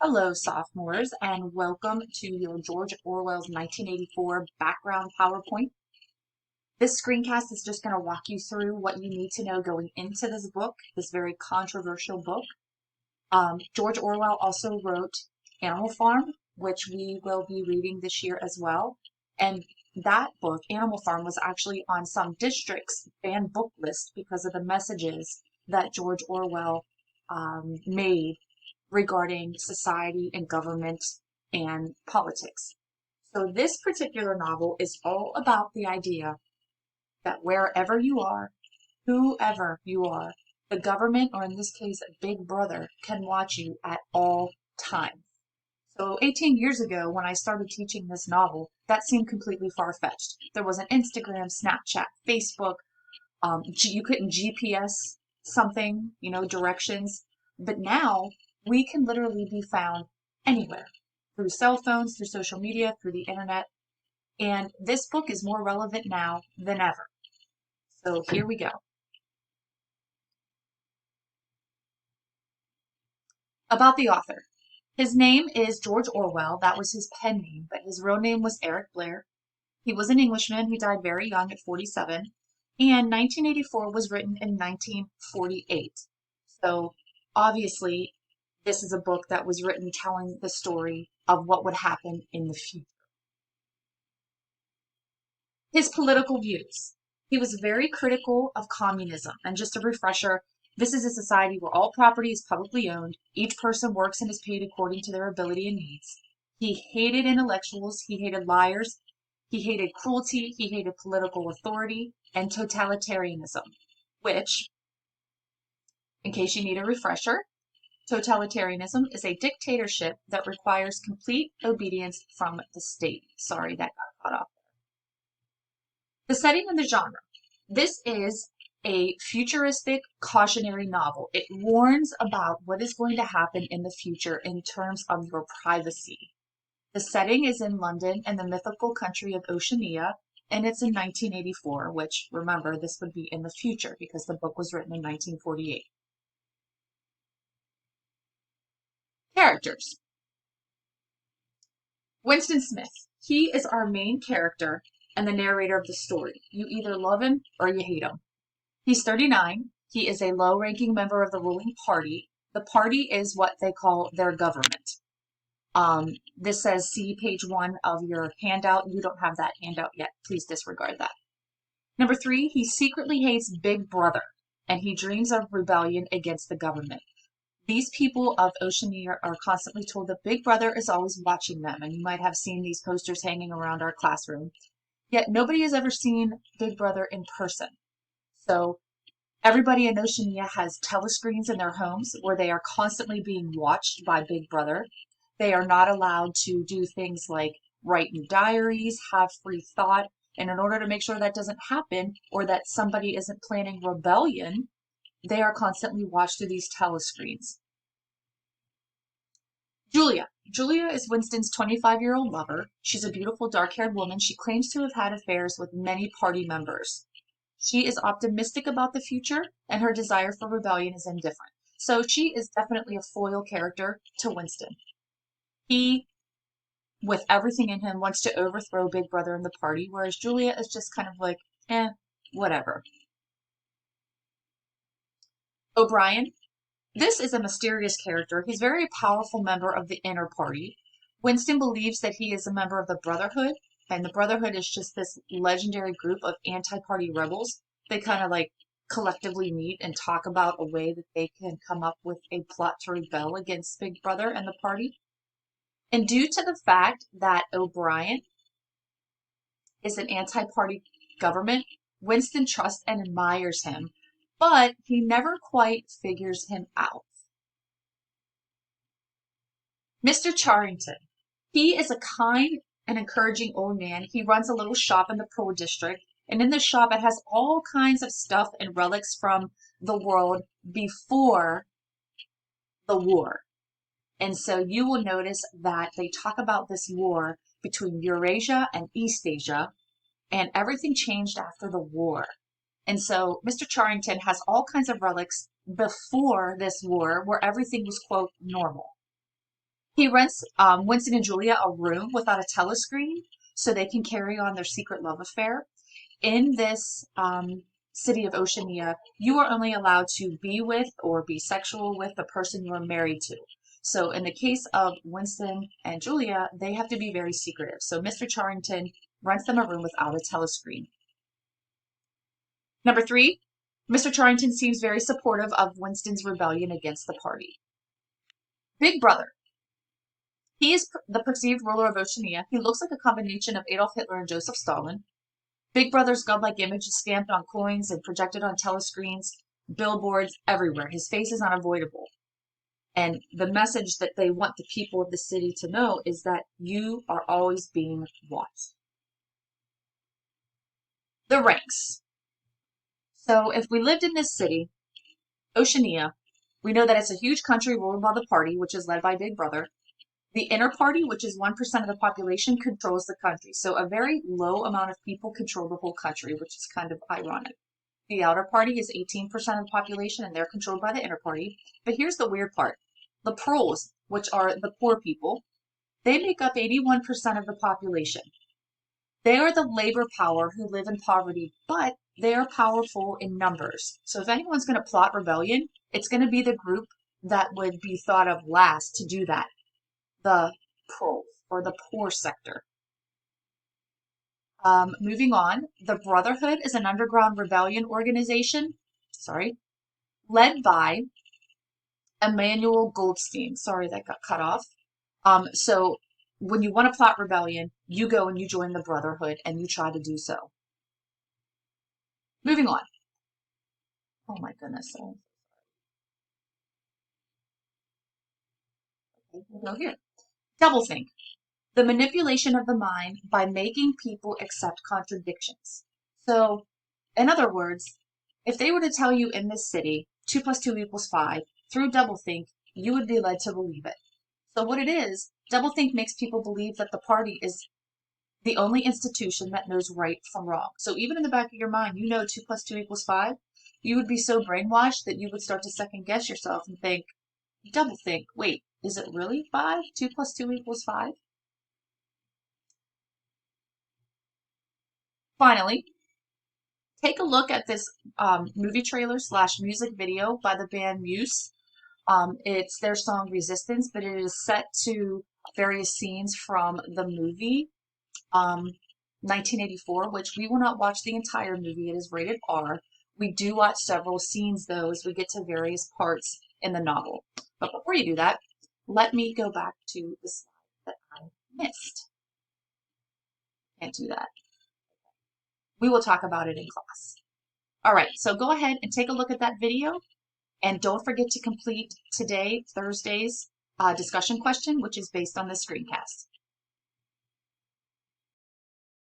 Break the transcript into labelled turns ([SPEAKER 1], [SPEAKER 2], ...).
[SPEAKER 1] Hello, sophomores, and welcome to your George Orwell's 1984 background PowerPoint. This screencast is just going to walk you through what you need to know going into this book, this very controversial book. George Orwell also wrote Animal Farm, which we will be reading this year as well. And that book, Animal Farm, was actually on some districts' banned book list because of the messages that George Orwell made regarding society and government and politics. So this particular novel is all about the idea that wherever you are, whoever you are, the government, or in this case, Big Brother, can watch you at all times. So 18 years ago, when I started teaching this novel, that seemed completely far-fetched. There wasn't Instagram, Snapchat, Facebook. You couldn't GPS something, directions. But now we can literally be found anywhere through cell phones, through social media, through the internet. And this book is more relevant now than ever. So here we go. About the author. His name is George Orwell. That was his pen name, but his real name was Eric Blair. He was an Englishman. He died very young at 47. And 1984 was written in 1948. So obviously, this is a book that was written telling the story of what would happen in the future. His political views. He was very critical of communism. And just a refresher, this is a society where all property is publicly owned. Each person works and is paid according to their ability and needs. He hated intellectuals. He hated liars. He hated cruelty. He hated political authority and totalitarianism, which, in case you need a refresher, totalitarianism is a dictatorship that requires complete obedience from the state. Sorry, that got caught off. The setting and the genre. This is a futuristic cautionary novel. It warns about what is going to happen in the future in terms of your privacy. The setting is in London and the mythical country of Oceania, and it's in 1984, which, remember, this would be in the future because the book was written in 1948. Characters. Winston Smith. He is our main character and the narrator of the story. You either love him or you hate him. He's 39. He is a low-ranking member of the ruling party. The party is what they call their government. This says see page 1 of your handout. You don't have that handout yet. Please disregard that. Number 3, he secretly hates Big Brother, and he dreams of rebellion against the government. These people of Oceania are constantly told that Big Brother is always watching them, and you might have seen these posters hanging around our classroom. Yet nobody has ever seen Big Brother in person. So everybody in Oceania has telescreens in their homes where they are constantly being watched by Big Brother. They are not allowed to do things like write in diaries, have free thought, and in order to make sure that doesn't happen or that somebody isn't planning rebellion, they are constantly watched through these telescreens. Julia. Julia is Winston's 25-year-old lover. She's a beautiful dark-haired woman. She claims to have had affairs with many party members. She is optimistic about the future, and her desire for rebellion is indifferent. So she is definitely a foil character to Winston. He, with everything in him, wants to overthrow Big Brother and the party, whereas Julia is just kind of like, whatever. OBrien. This is a mysterious character. He's a very powerful member of the inner party. Winston believes that he is a member of the Brotherhood, and the Brotherhood is just this legendary group of anti-party rebels. They kind of like collectively meet and talk about a way that they can come up with a plot to rebel against Big Brother and the party. And due to the fact that OBrien is an anti-party government, Winston trusts and admires him, but he never quite figures him out. Mr. Charrington. He is a kind and encouraging old man. He runs a little shop in the Pearl District, and in this shop it has all kinds of stuff and relics from the world before the war. And so you will notice that they talk about this war between Eurasia and Eastasia, and everything changed after the war. And so Mr. Charrington has all kinds of relics before this war where everything was, quote, normal. He rents Winston and Julia a room without a telescreen so they can carry on their secret love affair. In this city of Oceania, you are only allowed to be with or be sexual with the person you are married to. So in the case of Winston and Julia, they have to be very secretive. So Mr. Charrington rents them a room without a telescreen. Number 3, Mr. Charrington seems very supportive of Winston's rebellion against the party. Big Brother. He is the perceived ruler of Oceania. He looks like a combination of Adolf Hitler and Joseph Stalin. Big Brother's godlike image is stamped on coins and projected on telescreens, billboards, everywhere. His face is unavoidable. And the message that they want the people of the city to know is that you are always being watched. The ranks. So if we lived in this city, Oceania, we know that it's a huge country ruled by the party, which is led by Big Brother. The inner party, which is 1% of the population, controls the country. So a very low amount of people control the whole country, which is kind of ironic. The outer party is 18% of the population, and they're controlled by the inner party. But here's the weird part. The proles, which are the poor people, they make up 81% of the population. They are the labor power who live in poverty, but they are powerful in numbers. So if anyone's going to plot rebellion, it's going to be the group that would be thought of last to do that. The proles, or the poor sector. Moving on, the Brotherhood is an underground rebellion organization, led by Emanuel Goldstein. Sorry, that got cut off. So when you want to plot rebellion, you go and you join the Brotherhood and you try to do so. Moving on. Oh my goodness. Okay, we'll go here. Doublethink. The manipulation of the mind by making people accept contradictions. So, in other words, if they were to tell you in this city 2 + 2 = 5, through doublethink, you would be led to believe it. So what it is, doublethink makes people believe that the party is the only institution that knows right from wrong. So even in the back of your mind, you know 2 + 2 = 5. You would be so brainwashed that you would start to second guess yourself and think, doublethink, wait, is it really 5? 2 + 2 = 5? Finally, take a look at this movie trailer / music video by the band Muse. It's their song Resistance, but it is set to various scenes from the movie 1984, which we will not watch the entire movie. It is rated R. We do watch several scenes, though, as we get to various parts in the novel. But before you do that, let me go back to the slide that I missed. Can't do that. We will talk about it in class. All right, so go ahead and take a look at that video. And don't forget to complete today, Thursday's discussion question, which is based on the screencast.